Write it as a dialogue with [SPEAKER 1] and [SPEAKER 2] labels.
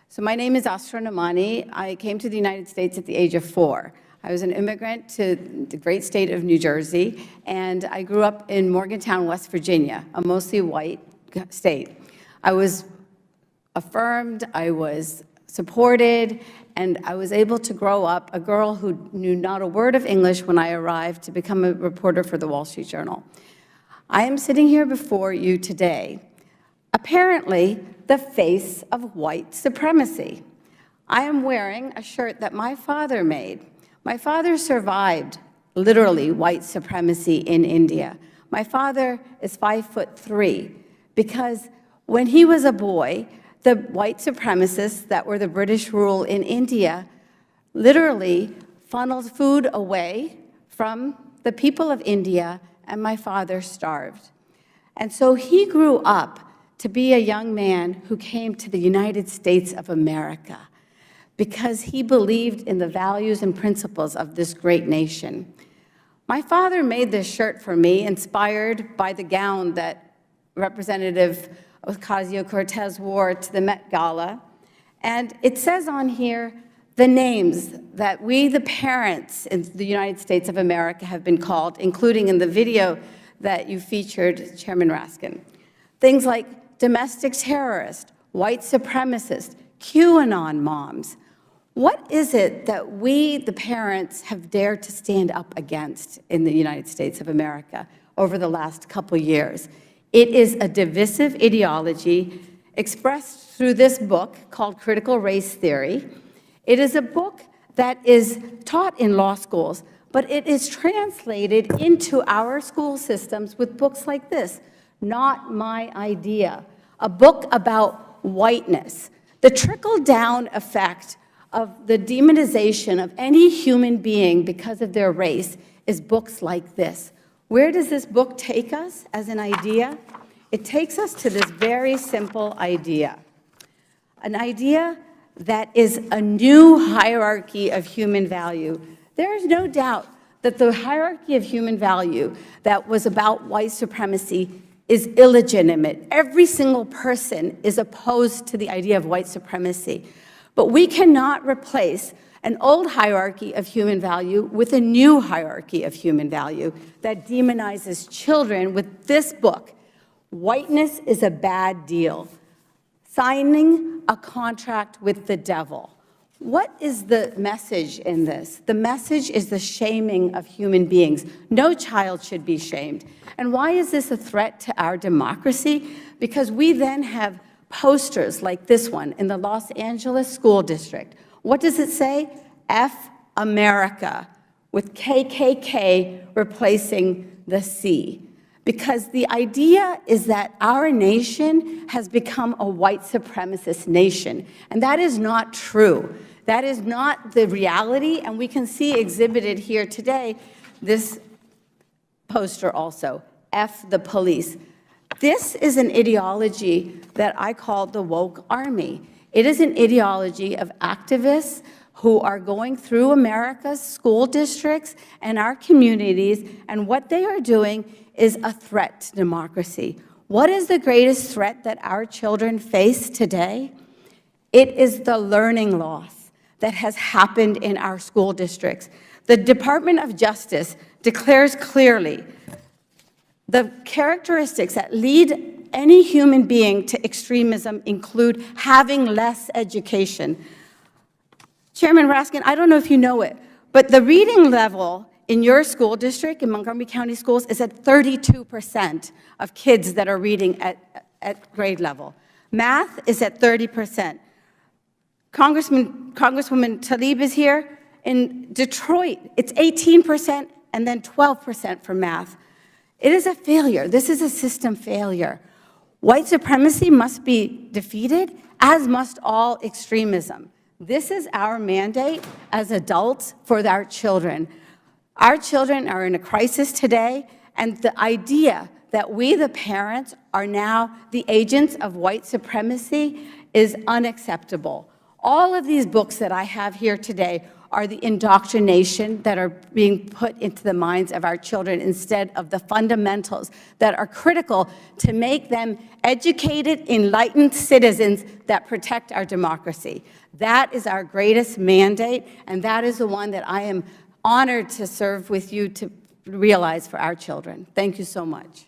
[SPEAKER 1] So my name is Asra Nomani. I came to the United States at the age of 4. I was an immigrant to the great state of New Jersey, and I grew up in Morgantown, West Virginia, a mostly white state. I was affirmed, I was supported, and I was able to grow up a girl who knew not a word of English when I arrived to become a reporter for the Wall Street Journal. I am sitting here before you today, apparently the face of white supremacy. I am wearing a shirt that my father made. My father survived, literally, white supremacy in India. My father is 5'3", because when he was a boy, the white supremacists that were the British rule in India literally funneled food away from the people of India, and my father starved. And so he grew up to be a young man who came to the United States of America because he believed in the values and principles of this great nation. My father made this shirt for me, inspired by the gown that Representative Ocasio-Cortez wore to the Met Gala. And it says on here the names that we, the parents in the United States of America, have been called, including in the video that you featured, Chairman Raskin. Things like domestic terrorist, white supremacist, QAnon moms. What is it that we, the parents, have dared to stand up against in the United States of America over the last couple years? It is a divisive ideology expressed through this book called Critical Race Theory. It is a book that is taught in law schools, but it is translated into our school systems with books like this, Not My Idea, a book about whiteness. The trickle-down effect of the demonization of any human being because of their race is books like this. Where does this book take us as an idea? It takes us to this very simple idea, an idea that is a new hierarchy of human value. There is no doubt that the hierarchy of human value that was about white supremacy is illegitimate. Every single person is opposed to the idea of white supremacy. But we cannot replace an old hierarchy of human value with a new hierarchy of human value that demonizes children with this book, Whiteness is a Bad Deal, Signing a Contract with the Devil. What is the message in this? The message is the shaming of human beings. No child should be shamed. And why is this a threat to our democracy? Because we then have posters like this one in the Los Angeles School District. What does it say? F America, with KKK replacing the C. Because the idea is that our nation has become a white supremacist nation, and that is not true. That is not the reality, and we can see exhibited here today this poster also, F the police. This is an ideology that I call the woke army. It is an ideology of activists who are going through America's school districts and our communities, and what they are doing is a threat to democracy. What is the greatest threat that our children face today? It is the learning loss that has happened in our school districts. The Department of Justice declares clearly the characteristics that lead any human being to extremism include having less education. Chairman Raskin, I don't know if you know it, but the reading level in your school district, in Montgomery County Schools, is at 32% of kids that are reading at grade level. Math is at 30%. Congresswoman Tlaib is here. In Detroit, it's 18% and then 12% for math. It is a failure. This is a system failure. White supremacy must be defeated, as must all extremism. This is our mandate as adults for our children. Our children are in a crisis today, and the idea that we, the parents, are now the agents of white supremacy is unacceptable. All of these books that I have here today are the indoctrination that are being put into the minds of our children instead of the fundamentals that are critical to make them educated, enlightened citizens that protect our democracy. That is our greatest mandate, and that is the one that I am honored to serve with you to realize for our children. Thank you so much.